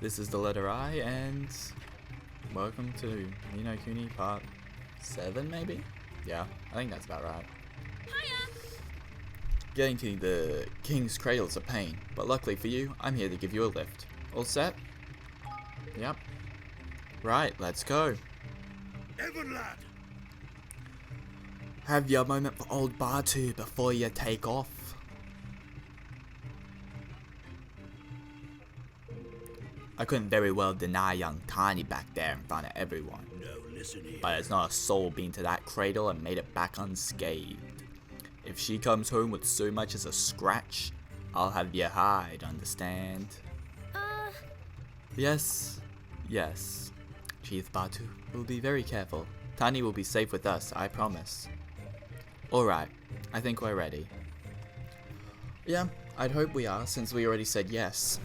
This is the letter I, and welcome to NiNoKuni part 7, maybe? Yeah, I think that's about right. Getting to the King's Cradle is a pain, but luckily for you, I'm here to give you a lift. All set? Yep. Right, let's go. Evan, lad! Have your moment for old Batu before you take off. I couldn't very well deny young Tiny back there in front of everyone. No, listen here. But there's not a soul been to that cradle and made it back unscathed. If she comes home with so much as a scratch, I'll have your hide, understand? Yes. Chief Batu, we'll be very careful. Tani will be safe with us, I promise. Alright, I think we're ready. Yeah, I'd hope we are, since we already said yes.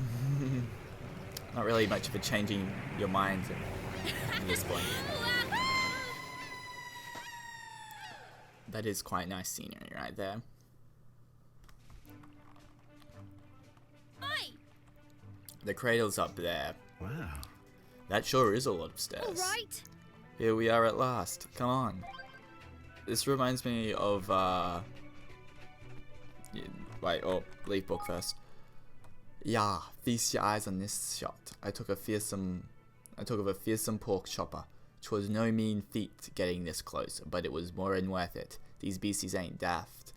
Not really much of a changing your mind at this point. That is quite nice scenery right there. Oi! The cradle's up there. Wow. That sure is a lot of stairs. Alright. Here we are at last. Come on. This reminds me of wait, leaf book first. Yeah, feast your eyes on this shot. I took of a fearsome pork chopper. 'Twas no mean feat getting this close, but it was more than worth it. These beasties ain't daft.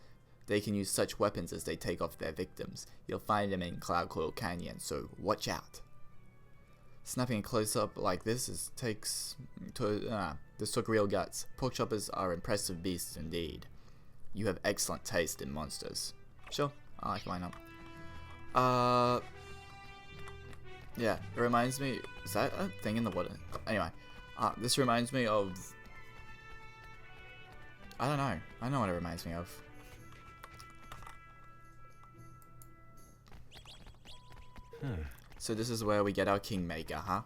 They can use such weapons as they take off their victims. You'll find them in Cloud Coil Canyon, so watch out. Snapping a close up like this this took real guts. Pork choppers are impressive beasts indeed. You have excellent taste in monsters. Sure, I like why not. Yeah, it reminds me. Is that a thing in the water? Anyway, this reminds me of. I don't know. I know what it reminds me of. So this is where we get our KingMaker, huh?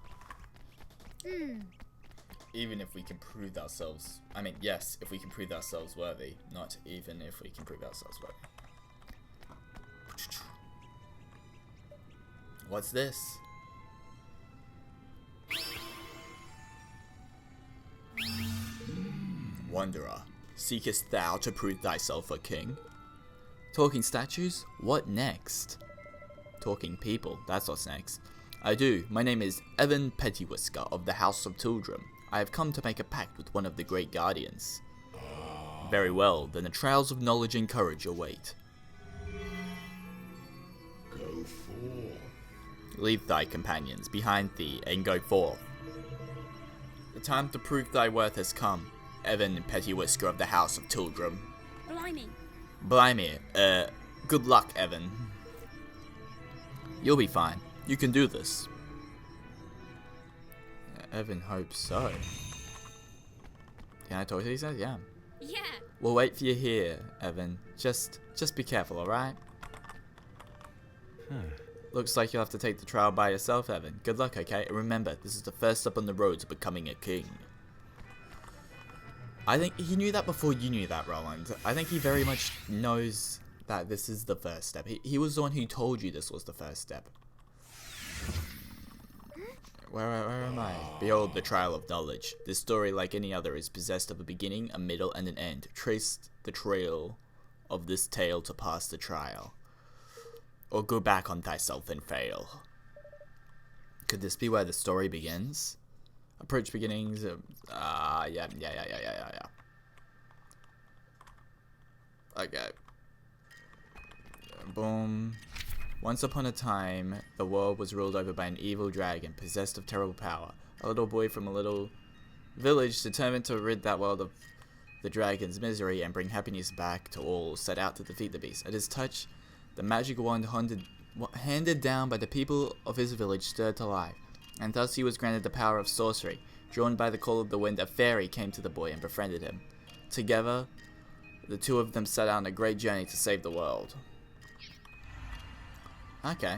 Even if we can prove ourselves. I mean, yes, if we can prove ourselves worthy. Not even if we can prove ourselves worthy. What's this? Wanderer, seekest thou to prove thyself a king? Talking statues? What next? Talking people, that's what's next. I do. My name is Evan Pettywhisker of the House of Tildrum. I have come to make a pact with one of the great guardians. Very well, then the trials of knowledge and courage await. Go forth. Leave thy companions behind thee and go forth. The time to prove thy worth has come. Evan Pettywhisker of the House of Tildrum. Blimey, good luck, Evan. You'll be fine. You can do this. Evan hopes so. Can I talk to these guys? Yeah. Yeah. We'll wait for you here, Evan. Just be careful, alright? Looks like you'll have to take the trial by yourself, Evan. Good luck, okay? And remember, this is the first step on the road to becoming a king. I think he knew that before you knew that, Roland. I think he very much knows that this is the first step. He was the one who told you this was the first step. Where am I? Behold the trial of knowledge. This story, like any other, is possessed of a beginning, a middle, and an end. Trace the trail of this tale to pass the trial. Or go back on thyself and fail. Could this be where the story begins? Approach beginnings. Yeah. Okay. Boom. Once upon a time, the world was ruled over by an evil dragon possessed of terrible power. A little boy from a little village, determined to rid that world of the dragon's misery and bring happiness back to all, set out to defeat the beast. At his touch, the magic wand handed down by the people of his village stirred to life, and thus he was granted the power of sorcery. Drawn by the call of the wind, a fairy came to the boy and befriended him. Together, the two of them set out on a great journey to save the world. Okay.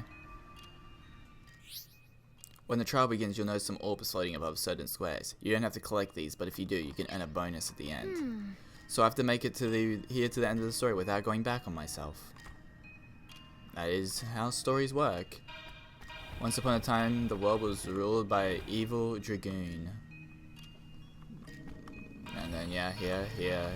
When the trial begins, you'll notice some orbs floating above certain squares. You don't have to collect these, but if you do, you can earn a bonus at the end. So I have to make it to here to the end of the story without going back on myself. That is how stories work. Once upon a time, the world was ruled by an evil dragoon. And then, yeah, here. Here.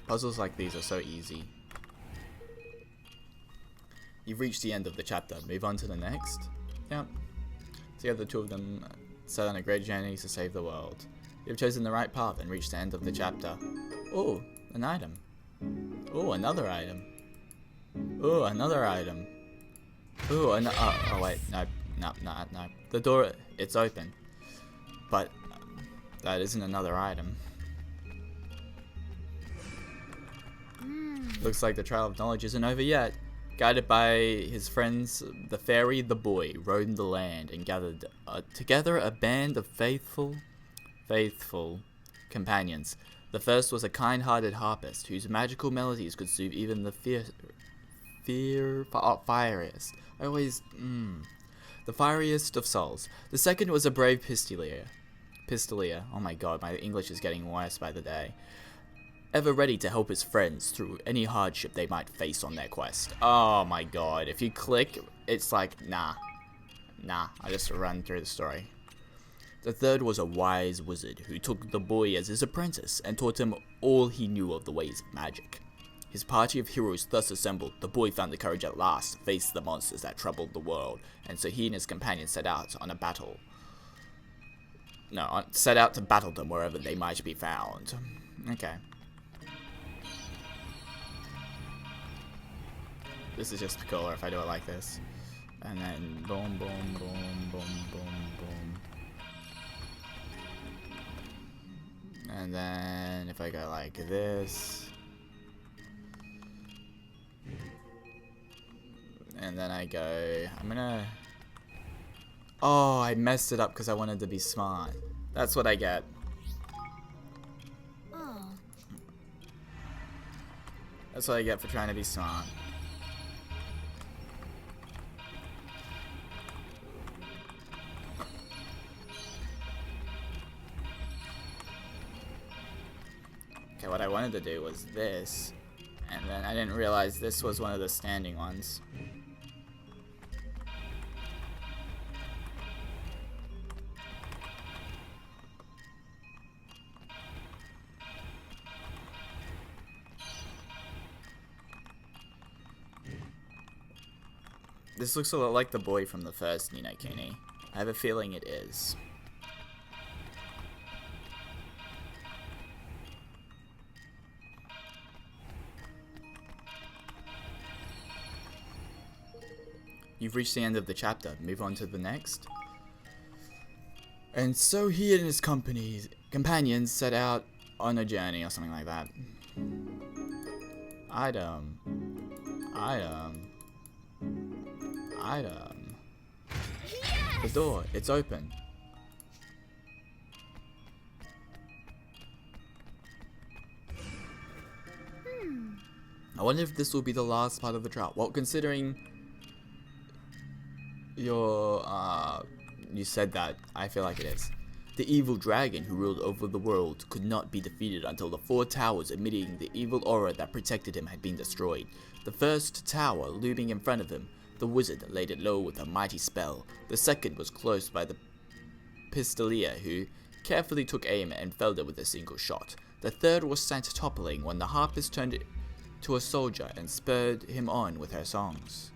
Puzzles like these are so easy. You've reached the end of the chapter. Move on to the next. Yep. Together the two of them set on a great journey to save the world. You've chosen the right path and reached the end of the chapter. Oh, an item. Oh, another item. Oh, another item. Oh, oh wait, no. The door, it's open. But that isn't another item. Looks like the trail of knowledge isn't over yet. Guided by his friends, the fairy, the boy, roamed the land and gathered together a band of faithful companions. The first was a kind-hearted harpist whose magical melodies could soothe even the fieriest. The fieriest of souls. The second was a brave pistolier. Oh my god, my English is getting worse by the day. Ever ready to help his friends through any hardship they might face on their quest. Oh my god, if you click, it's like, nah, I just run through the story. The third was a wise wizard who took the boy as his apprentice and taught him all he knew of the ways of magic. His party of heroes thus assembled, the boy found the courage at last to face the monsters that troubled the world, and so he and his companions set out to battle them wherever they might be found. Okay. This is just cooler if I do it like this. And then boom, boom, boom, boom, boom, boom. And then if I go like this. And then I go, oh, I messed it up because I wanted to be smart. That's what I get. Oh. That's what I get for trying to be smart. Okay, what I wanted to do was this, and then I didn't realize this was one of the standing ones. This looks a lot like the boy from the first NiNoKuni. I have a feeling it is. You've reached the end of the chapter. Move on to the next. And so he and his companions set out on a journey or something like that. Item. Yes! The door, it's open. I wonder if this will be the last part of the trial. Well, considering you said that, I feel like it is. The evil dragon who ruled over the world could not be defeated until the 4 towers emitting the evil aura that protected him had been destroyed. The first tower looming in front of him, the wizard laid it low with a mighty spell. The second was close by the pistolier who carefully took aim and felled it with a single shot. The third was sent toppling when the harpist turned to a soldier and spurred him on with her songs.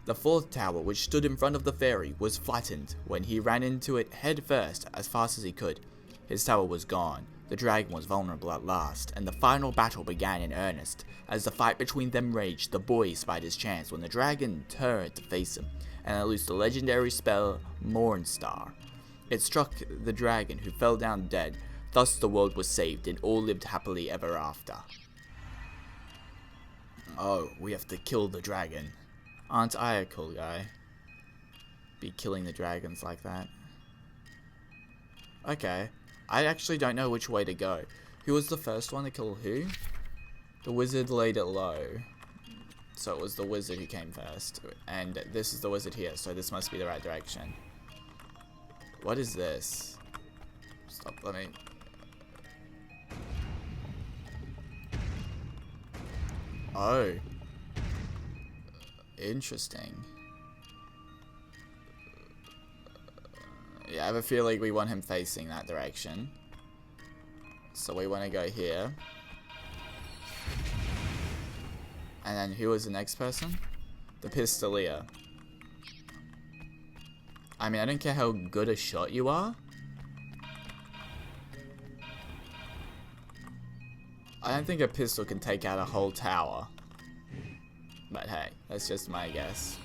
The 4th tower, which stood in front of the fairy, was flattened when he ran into it head first as fast as he could. His tower was gone, the dragon was vulnerable at last, and the final battle began in earnest. As the fight between them raged, the boy spied his chance when the dragon turned to face him, and unloosed the legendary spell Mornstar. It struck the dragon, who fell down dead. Thus the world was saved, and all lived happily ever after. Oh, we have to kill the dragon. Aren't I a cool guy? Be killing the dragons like that. Okay. I actually don't know which way to go. Who was the first one to kill who? The wizard laid it low. So it was the wizard who came first. And this is the wizard here, so this must be the right direction. What is this? Stop, let me... Oh. Interesting. Yeah, I have a feeling we want him facing that direction. So we want to go here. And then who was the next person? The Pistolier. I mean, I don't care how good a shot you are. I don't think a pistol can take out a whole tower. But hey, that's just my guess.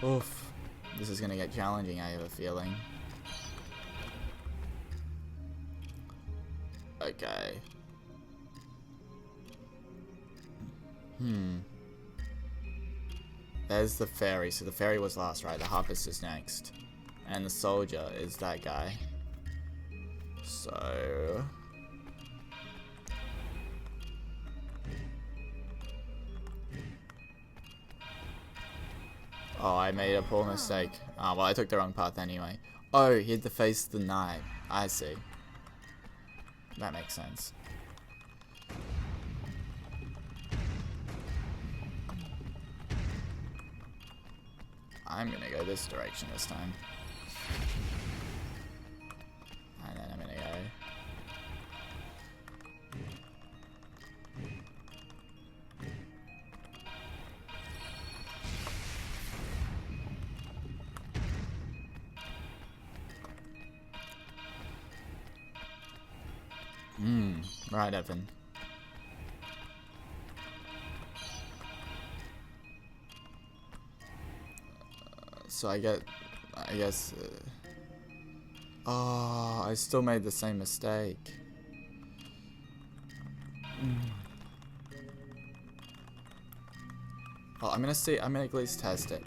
Oof. This is gonna get challenging, I have a feeling. Okay. There's the fairy. So the fairy was last, right? The harpist is next. And the soldier is that guy. So... Oh, I made a poor mistake. Oh, well, I took the wrong path anyway. Oh, he had to face the knight. I see. That makes sense. I'm gonna go this direction this time. And then I'm gonna go... Right, Evan. So I guess... oh, I still made the same mistake. Well, I'm gonna at least test it.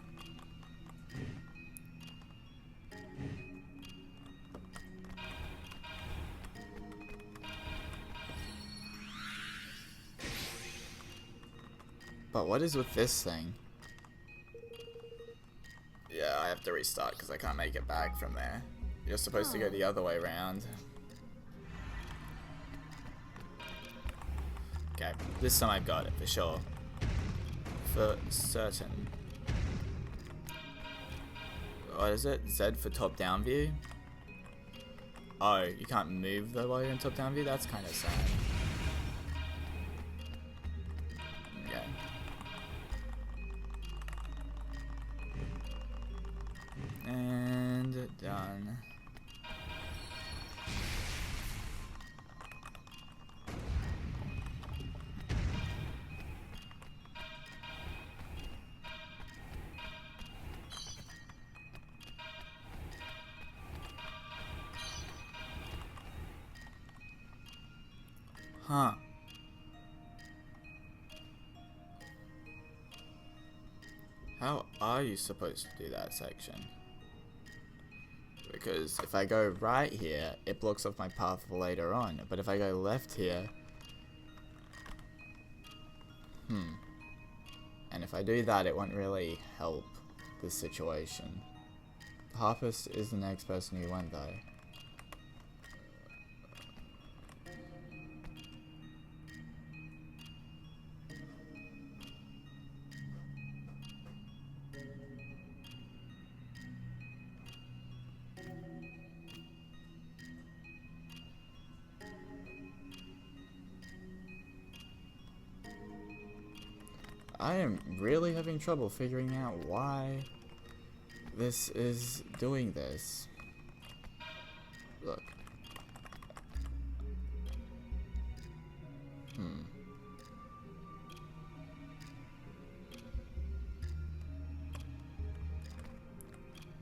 But what is with this thing? Yeah, I have to restart because I can't make it back from there. You're supposed to go the other way around. Okay, this time I've got it for sure. For certain. What is it? Z for top-down view? Oh, you can't move though while you're in top-down view? That's kind of sad. Okay. And done. Huh. How are you supposed to do that section? Because if I go right here, it blocks off my path for later on. But if I go left here... And if I do that, it won't really help the situation. The harpist is the next person who went though. I am really having trouble figuring out why this is doing this. Look.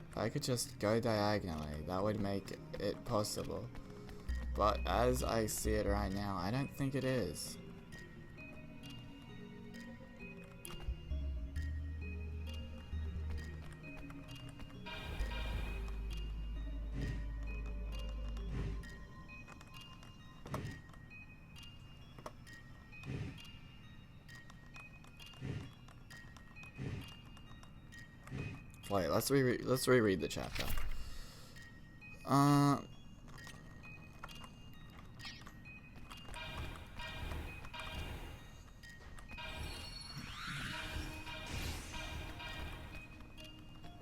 If I could just go diagonally, that would make it possible. But as I see it right now, I don't think it is. Wait, let's reread the chapter.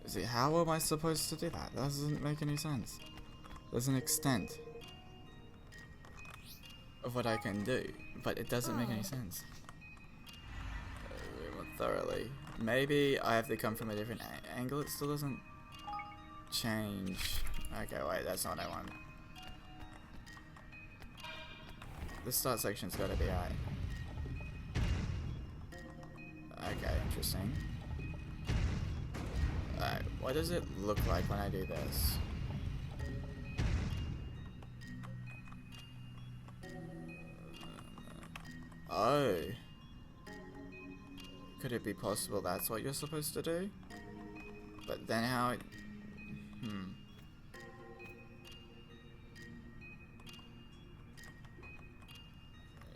See, how am I supposed to do that? That doesn't make any sense. There's an extent of what I can do, but it doesn't make any sense. Thoroughly. Maybe I have to come from a different angle. It still doesn't change. Okay, wait, that's not what I want. This start section's gotta be right. Okay, interesting. Alright, what does it look like when I do this? Oh. Could it be possible that's what you're supposed to do? But then how it...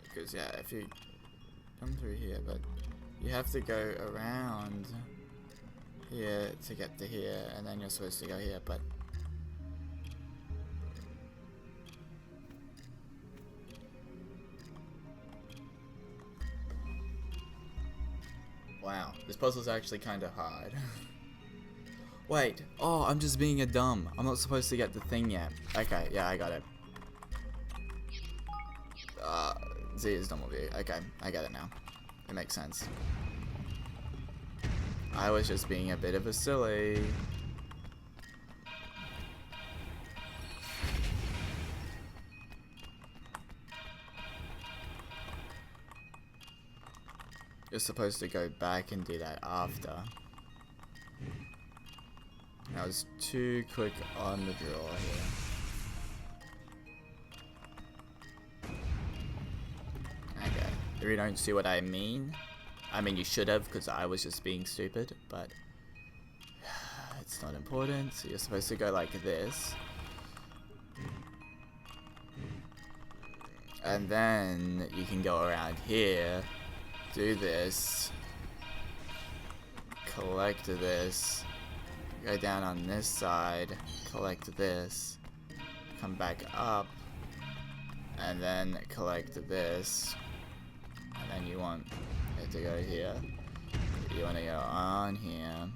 Because, yeah, if you come through here, but you have to go around here to get to here, and then you're supposed to go here, but... Wow, this puzzle's actually kind of hard. Wait, oh, I'm just being a dumb. I'm not supposed to get the thing yet. Okay, yeah, I got it. Z is normal view. Okay, I get it now. It makes sense. I was just being a bit of a silly. You're supposed to go back and do that after. I was too quick on the draw here. Okay, if you don't see what I mean you should have, because I was just being stupid, but it's not important. So you're supposed to go like this. And then you can go around here, do this, collect this, go down on this side, collect this, come back up, and then collect this, and then you want it to go here. You want to go on here,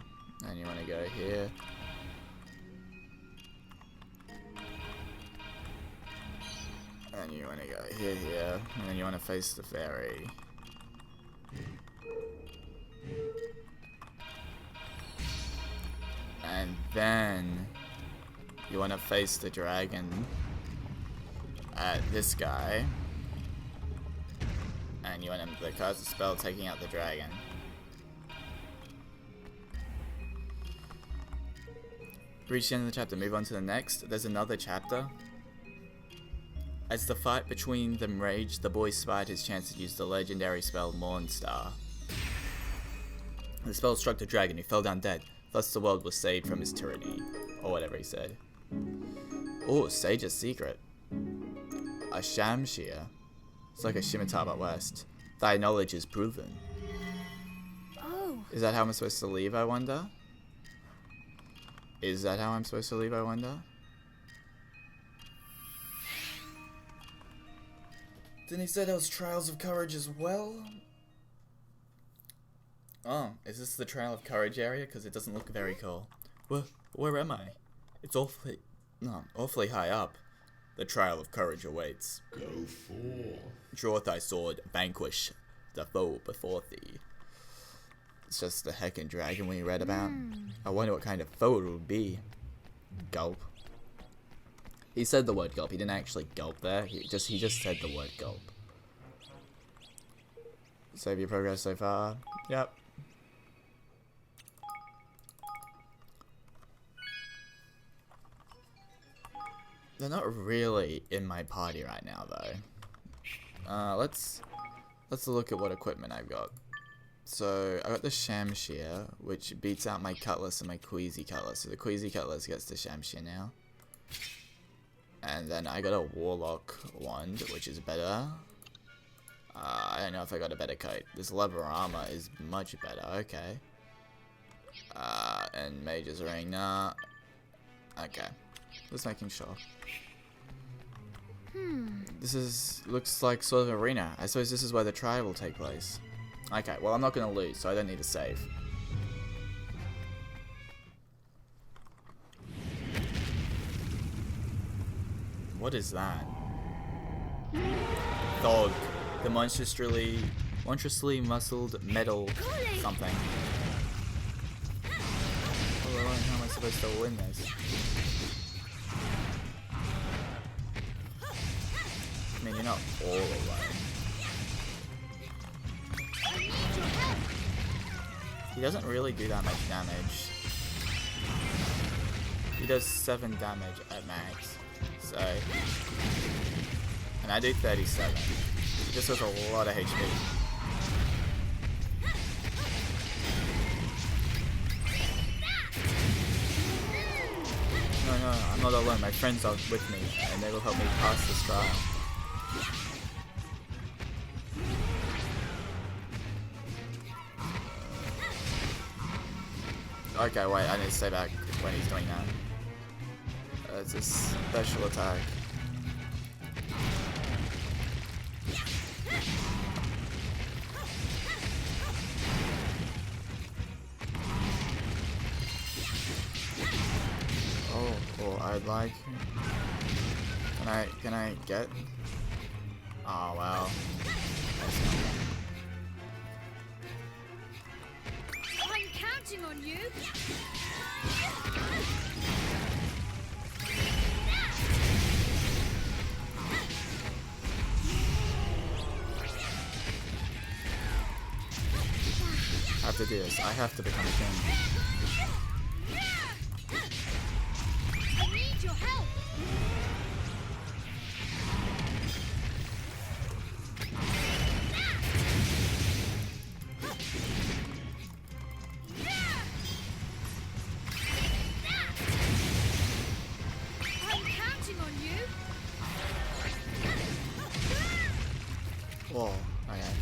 and you want to go here. And you want to go here, and then you want to face the ferry. And then you want to face the dragon at this guy. And you want him to cast a spell taking out the dragon. Reach the end of the chapter, move on to the next. There's another chapter. As the fight between them raged, the boy spied his chance to use the legendary spell Mornstar. The spell struck the dragon, who fell down dead. Thus the world was saved from his tyranny. Or whatever he said. Oh, Sage's secret. A Shamshir. It's like a scimitar but west. Thy knowledge is proven. Oh. Is that how I'm supposed to leave, I wonder? Is that how I'm supposed to leave, I wonder? Didn't he say there was Trials of Courage as well? Oh, is this the Trail of Courage area? Because it doesn't look very cool. Where am I? It's awfully high up. The Trail of Courage awaits. Go forth. Draw thy sword, vanquish the foe before thee. It's just the heckin' dragon we read about. I wonder what kind of foe it would be. Gulp. He said the word gulp. He didn't actually gulp there. He just said the word gulp. Save your progress so far. Yep. They're not really in my party right now, though. Let's look at what equipment I've got. So I got the Shamshir, which beats out my Cutlass and my Queasy Cutlass. So the Queasy Cutlass gets the Shamshir now. And then I got a Warlock Wand, which is better. I don't know if I got a better coat. This leather armor is much better. Okay. And Mage's Arena. Okay. Just making sure. This looks like sort of arena. I suppose this is where the trial will take place. Okay, well I'm not gonna lose, so I don't need to save. What is that? Dog. The monstrously muscled metal something. Oh, how am I supposed to win this? I mean, you're not all alone. He doesn't really do that much damage. He does 7 damage at max. So, and I do 37. He just does a lot of HP. No, I'm not alone. My friends are with me, and they will help me pass this trial. Okay, wait, I need to stay back when he's doing that. It's a special attack. Oh, I'd like. Can I get? Oh wow. I'm counting on you. I have to do this. I have to become a king. I need your help. I'm counting on you. Whoa, okay.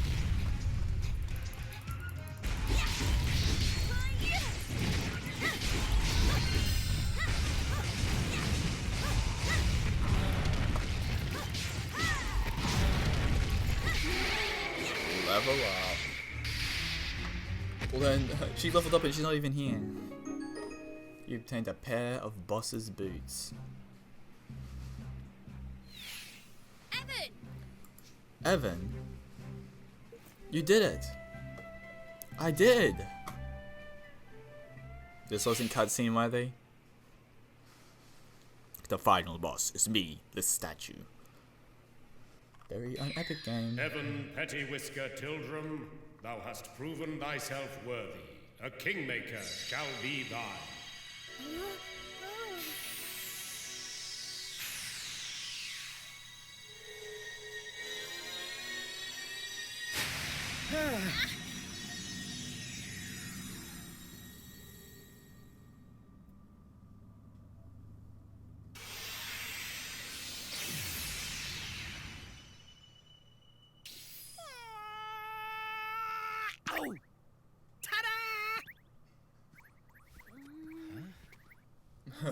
Level up. Well then, she leveled up and she's not even here. You obtained a pair of boss's boots. Evan! Evan? You did it! I did! This wasn't cutscene worthy. The final boss is me, the statue. Very unepic game. Evan Petty Whisker Tildrum, thou hast proven thyself worthy. A KingMaker shall be thine. Oh! Ta-da!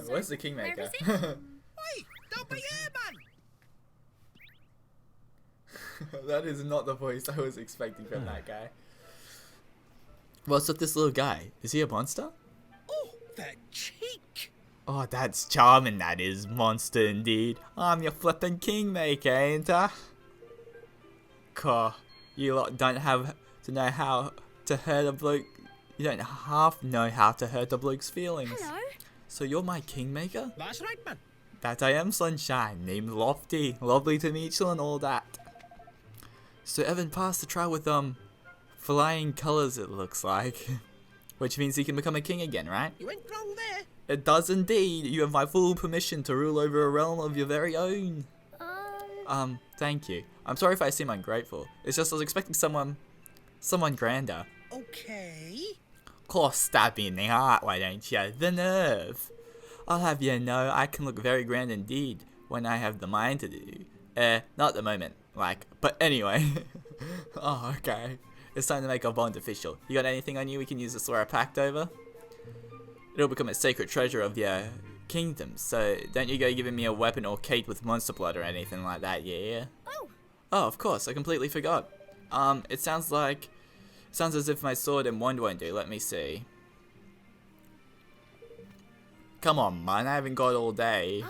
Where's the KingMaker? Where is it? Oi, don't be here, man! That is not the voice I was expecting from that guy. What's with this little guy? Is he a monster? Oh, that cheek! Oh, that's charming, that is. Monster indeed. I'm your flippin' KingMaker, ain't I? Cool. You lot don't have to know how to hurt a bloke. You don't half know how to hurt a bloke's feelings. Hello. So you're my KingMaker? That's right, man. That I am, sunshine. Named Lofty. Lovely to meet you and all that. So Evan passed the trial with, flying colors, it looks like. Which means he can become a king again, right? You went wrong there. It does indeed. You have my full permission to rule over a realm of your very own. Thank you. I'm sorry if I seem ungrateful. It's just I was expecting someone grander. Okay. Of course, stab me in the heart, why don't you? The nerve. I'll have you know I can look very grand indeed when I have the mind to do. Not at the moment, like, but anyway. Oh, okay. It's time to make our bond official. You got anything on you we can use to swear a pact over? it'll become a sacred treasure of your kingdom. So don't you go giving me a weapon or cake with monster blood or anything like that, yeah? Oh, Oh, of course, I completely forgot. It sounds as if my sword and wand won't do. Let me see. Come on, man, I haven't got all day.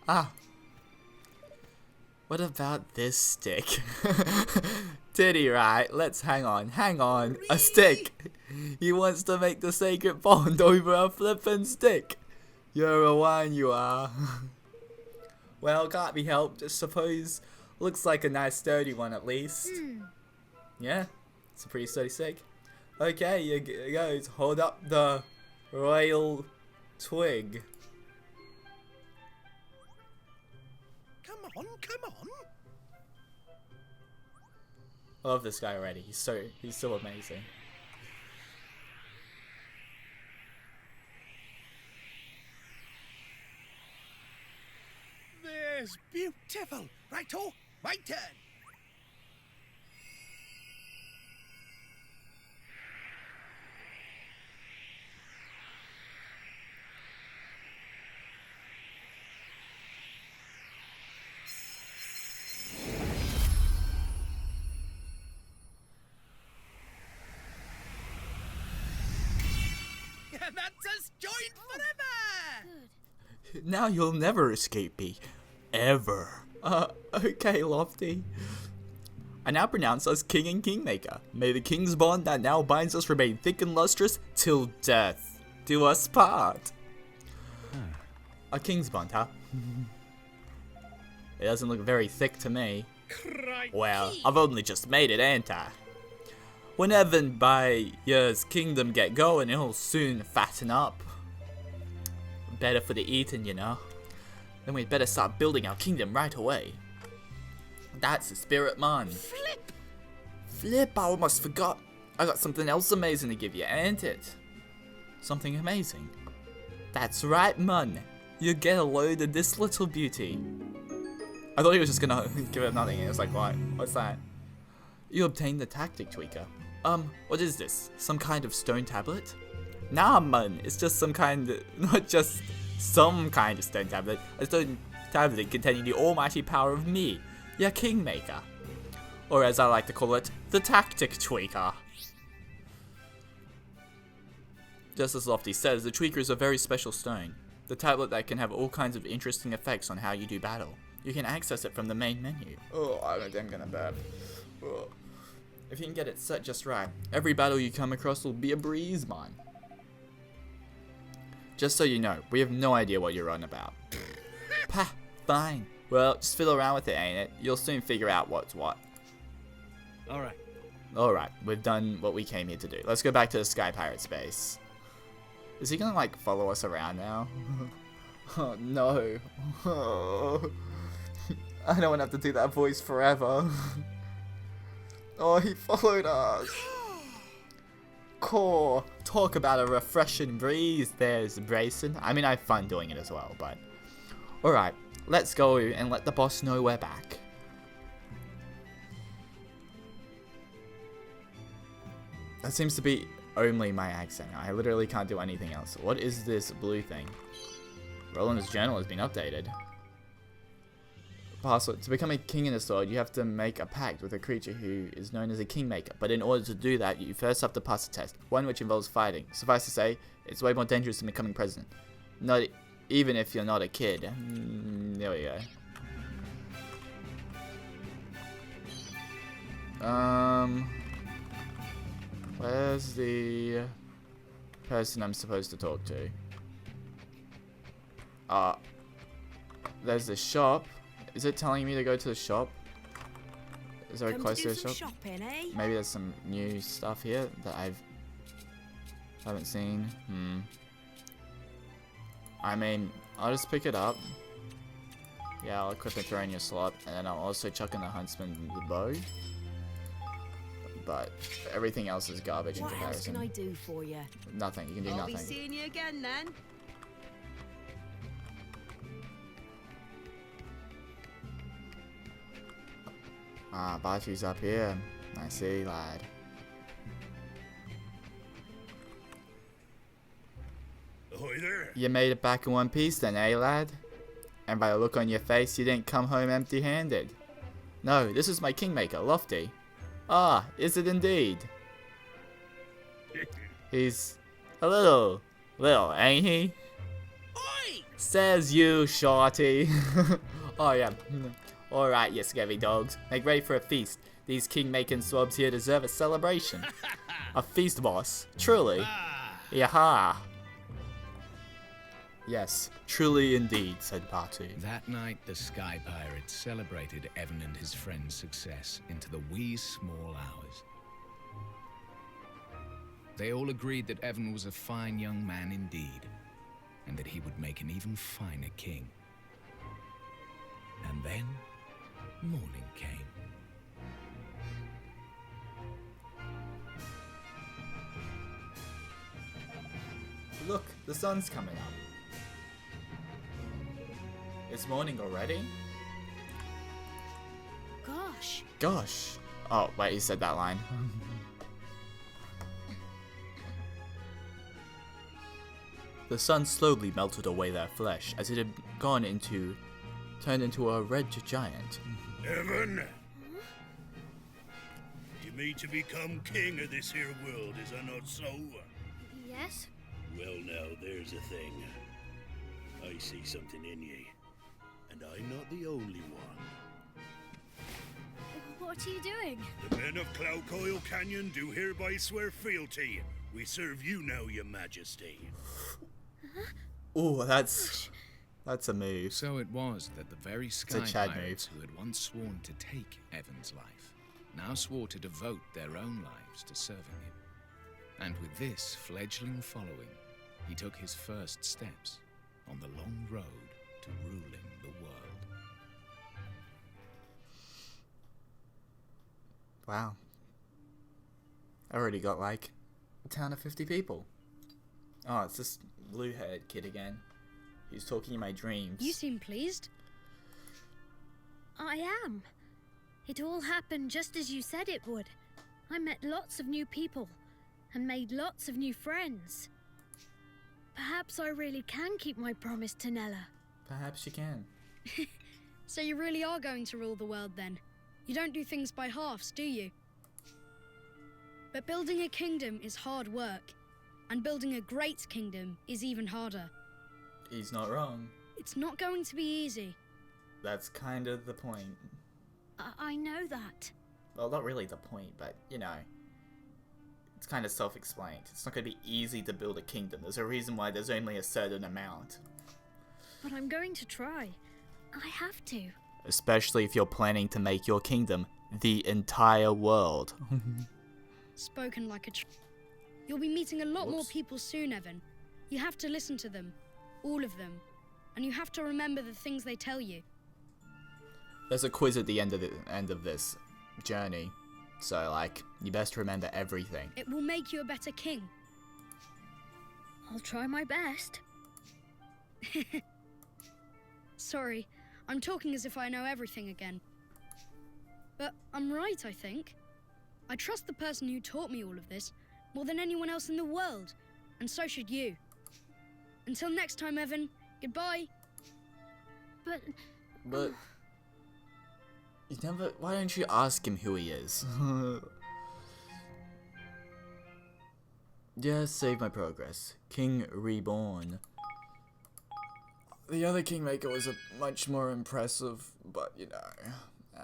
Ah. What about this stick? Titty, right? Let's hang on. A stick. He wants to make the sacred bond over a flippin' stick. You're a one, you are. Well, can't be helped. I suppose. Looks like a nice sturdy one at least. Yeah, it's a pretty sturdy stick. Okay, you guys, hold up the royal twig. Come on, come on. I love this guy already. He's so amazing. There's beautiful. Righto, my turn. And that's us joined forever. good. Now you'll never escape me. Ever. Okay, Lofty. I now pronounce us King and Kingmaker. May the king's bond that now binds us remain thick and lustrous till death do us part. A king's bond, huh? It doesn't look very thick to me. Well, I've only just made it, ain't I? Whenever by yours kingdom get going, it'll soon fatten up. Better for the eating, you know. Then we'd better start building our kingdom right away. That's the spirit, man. Flip, I almost forgot. I got something else amazing to give you, ain't it? Something amazing. That's right, man. You get a load of this little beauty. I thought he was just gonna give it nothing, and it was like, what? What's that? You obtained the tactic tweaker. What is this? Some kind of stone tablet? Nah, man, it's just some kind of, not just some kind of stone tablet. A stone tablet containing the almighty power of me, your Kingmaker. Or as I like to call it, the tactic tweaker. Just as Lofty says, the tweaker is a very special stone. The tablet that can have all kinds of interesting effects on how you do battle. You can access it from the main menu. Oh, I'm gonna burp. Oh. If you can get it set just right, every battle you come across will be a breeze, man. Just so you know, we have no idea what you're on about. Pah, fine. Well, just fiddle around with it, ain't it? You'll soon figure out what's what. Alright. Alright, we've done what we came here to do. Let's go back to the Sky Pirate's base. Is he gonna, like, follow us around now? Oh, no. Oh. I don't want to have to do that voice forever. Oh, he followed us. Core. Talk about a refreshing breeze. There's Brayson. I mean, I have fun doing it as well, but... Alright, let's go and let the boss know we're back. That seems to be only my accent. I literally can't do anything else. What is this blue thing? Roland's journal has been updated. Password. To become a king in the sword, you have to make a pact with a creature who is known as a kingmaker. But in order to do that, you first have to pass a test. One which involves fighting. Suffice to say, it's way more dangerous than becoming president. Not even if you're not a kid. There we go. Where's the person I'm supposed to talk to? There's the shop. Is it telling me to go to the shop? Is there a close to the shop? Shopping, eh? Maybe there's some new stuff here that haven't seen. I mean, I'll just pick it up. Yeah, I'll equip it, throw in your slot, and then I'll also chuck in the huntsman and the bow. But everything else is garbage in comparison. What else can I do for you? Nothing. You can do I'll nothing. be seeing you again then. Ah, Bachi's up here. I see, lad. sir. You made it back in one piece then, eh, lad? And by the look on your face, you didn't come home empty-handed. No, this is my Kingmaker, Lofty. Ah, is it indeed? He's a little, ain't he? Oi! Says you, shorty. Oh yeah. Alright, you scary dogs. Make ready for a feast. These king-making swabs here deserve a celebration. A feast, boss. Truly. Yaha. Yes, truly indeed, said Patu. That night, the Sky Pirates celebrated Evan and his friend's success into the wee small hours. They all agreed that Evan was a fine young man indeed, and that he would make an even finer king. And then, morning came. Look, the sun's coming up. It's morning already? Gosh. Gosh. Oh, wait, he said that line. The sun slowly melted away their flesh as it had turned into a red giant. Evan? You mean to become king of this here world, is that not so? Yes? Well now, there's a thing. I see something in ye. And I'm not the only one. What are you doing? The men of Cloudcoil Canyon do hereby swear fealty. We serve you now, your majesty. Ooh, that's a move. So it was that the very Sky a Chad Pirates who had once sworn to take Evan's life now swore to devote their own lives to serving him. And with this fledgling following, he took his first steps on the long road to ruling the world. Wow. I already got like a town of 50 people. Oh, it's this blue-haired kid again. He's talking in my dreams. You seem pleased. I am. It all happened just as you said it would. I met lots of new people and made lots of new friends. Perhaps I really can keep my promise to Nella. Perhaps you can. So you really are going to rule the world then? You don't do things by halves, do you? But building a kingdom is hard work, and building a great kingdom is even harder. He's not wrong. It's not going to be easy. That's kind of the point. I know that. Well, not really the point, but, you know, it's kind of self-explained. It's not going to be easy to build a kingdom. There's a reason why there's only a certain amount. But I'm going to try. I have to. Especially if you're planning to make your kingdom the entire world. Spoken like a You'll be meeting a lot more Whoops. people soon, Evan. You have to listen to them. All of them. And you have to remember the things they tell you. There's a quiz at the end of this journey. So, like, you best remember everything. It will make you a better king. I'll try my best. Sorry, I'm talking as if I know everything again. But I'm right, I think. I trust the person who taught me all of this more than anyone else in the world, and so should you. Until next time, Evan, goodbye. But You never... Why don't you ask him who he is? Yes, save my progress. King Reborn. The other Kingmaker was a much more impressive, but you know,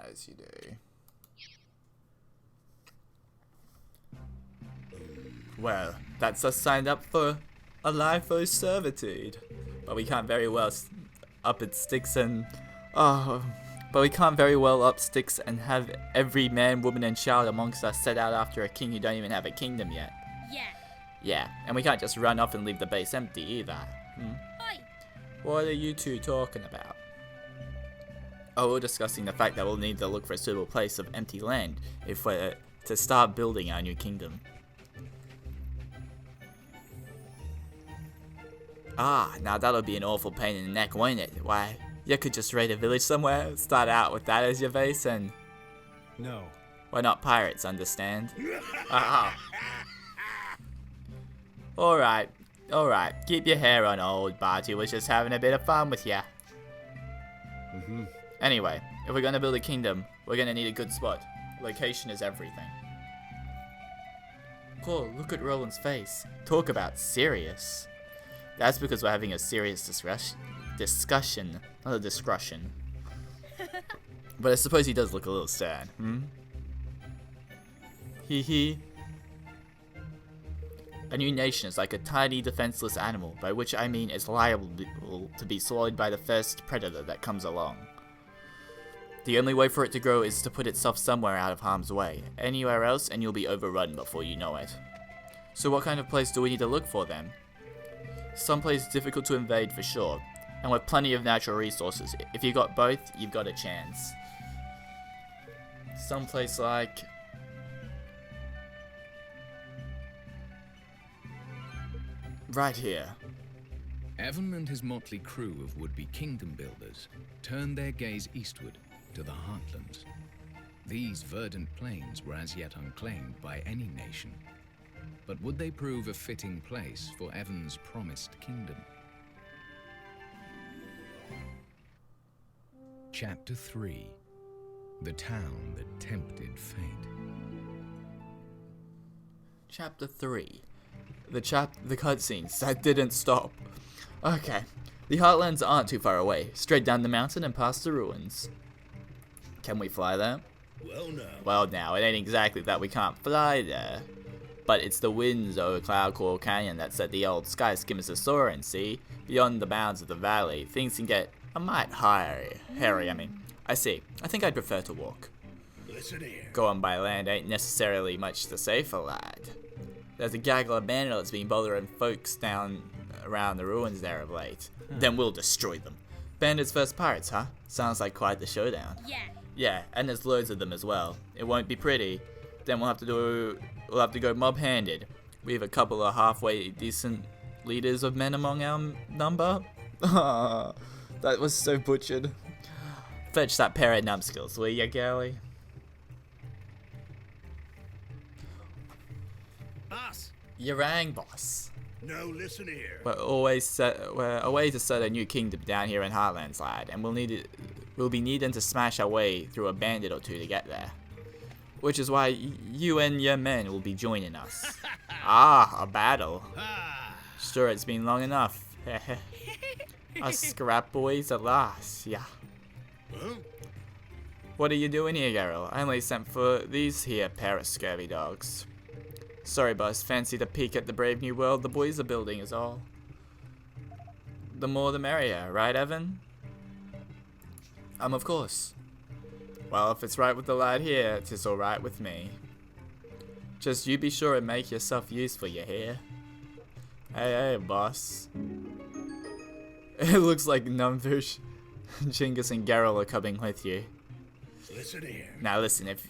as you do. Well, that's us signed up for a life of servitude. But we can't very well up its sticks and... but we can't very well up sticks and have every man, woman and child amongst us set out after a king who don't even have a kingdom yet. yeah. Yeah, and we can't just run off and leave the base empty either. Oi. What are you two talking about? Oh, we're discussing the fact that we'll need to look for a suitable place of empty land if we're to start building our new kingdom. Ah, now that'll be an awful pain in the neck, won't it? Why, you could just raid a village somewhere, start out with that as your base, and... No. We're not pirates, understand? Alright, Alright, keep your hair on, old Barty was just having a bit of fun with ya. Anyway, if we're gonna build a kingdom, we're gonna need a good spot. Location is everything. Cool, look at Roland's face. Talk about serious. That's because we're having a serious discussion, not a discussion. But I suppose he does look a little sad, Hee hee. A new nation is like a tiny defenseless animal, by which I mean it's liable to be swallowed by the first predator that comes along. The only way for it to grow is to put itself somewhere out of harm's way. Anywhere else and you'll be overrun before you know it. So what kind of place do we need to look for then? Some place difficult to invade for sure, and with plenty of natural resources. If you got both, you've got a chance. Some place like... right here. Evan and his motley crew of would-be kingdom builders turned their gaze eastward to the Heartlands. These verdant plains were as yet unclaimed by any nation. But would they prove a fitting place for Evan's promised kingdom? Chapter 3. The Town That Tempted Fate. Chapter 3. The cutscenes that didn't stop. Okay, the Heartlands aren't too far away. Straight down the mountain and past the ruins. Can we fly there? Well now, it ain't exactly that we can't fly there. But it's the winds over Cloud Coral Canyon that set the old sky skimmers a soaring, see? Beyond the bounds of the valley, things can get a mite hairy, I see. I think I'd prefer to walk. Listen here. Going by land ain't necessarily much the safer, lad. There's a gaggle of bandits been bothering folks down around the ruins there of late. Then we'll destroy them. Bandits versus pirates, huh? Sounds like quite the showdown. Yeah. Yeah, and there's loads of them as well. It won't be pretty. Then we'll have to go mob-handed. We have a couple of halfway decent leaders of men among our number. That was so butchered. Fetch that pair of numbskills, will ya, girlie? Boss. You rang, boss. No, listen here. We're away to set a new kingdom down here in Heartlands, lad, and we'll be needing to smash our way through a bandit or two to get there. Which is why you and your men will be joining us. A battle. Sure, it's been long enough. Us scrap boys at last, yeah. Huh? What are you doing here, Geralt? I only sent for these here pair of scurvy dogs. Sorry, boss. Fancy the peek at the brave new world the boys are building is all. The more the merrier, right, Evan? Of course. Well, if it's right with the lad here, 'tis alright with me. Just you be sure and make yourself useful, you hear? Hey, boss. It looks like Numfish, Jingus, and Geralt are coming with you. Listen here. Now listen, if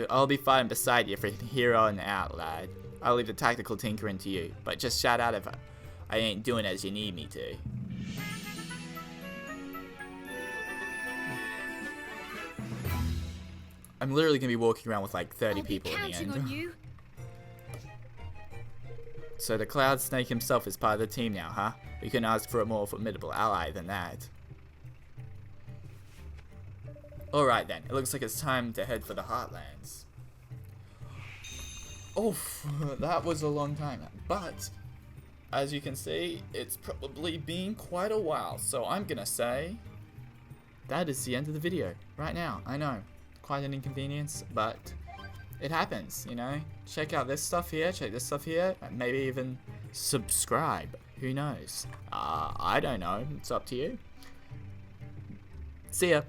I'll be fighting beside you from here on out, lad. I'll leave the tactical tinkering to you, but just shout out if I ain't doing as you need me to. I'm literally gonna be walking around with like 30 people in the end. On you. So the Cloud Snake himself is part of the team now, huh? We couldn't ask for a more formidable ally than that. Alright then, it looks like it's time to head for the Heartlands. Oof, that was a long time. But, as you can see, it's probably been quite a while. So I'm gonna say, that is the end of the video. Right now, I know. Quite an inconvenience, but it happens, you know? Check out this stuff here, check this stuff here, maybe even subscribe. Who knows? I don't know. It's up to you. See ya.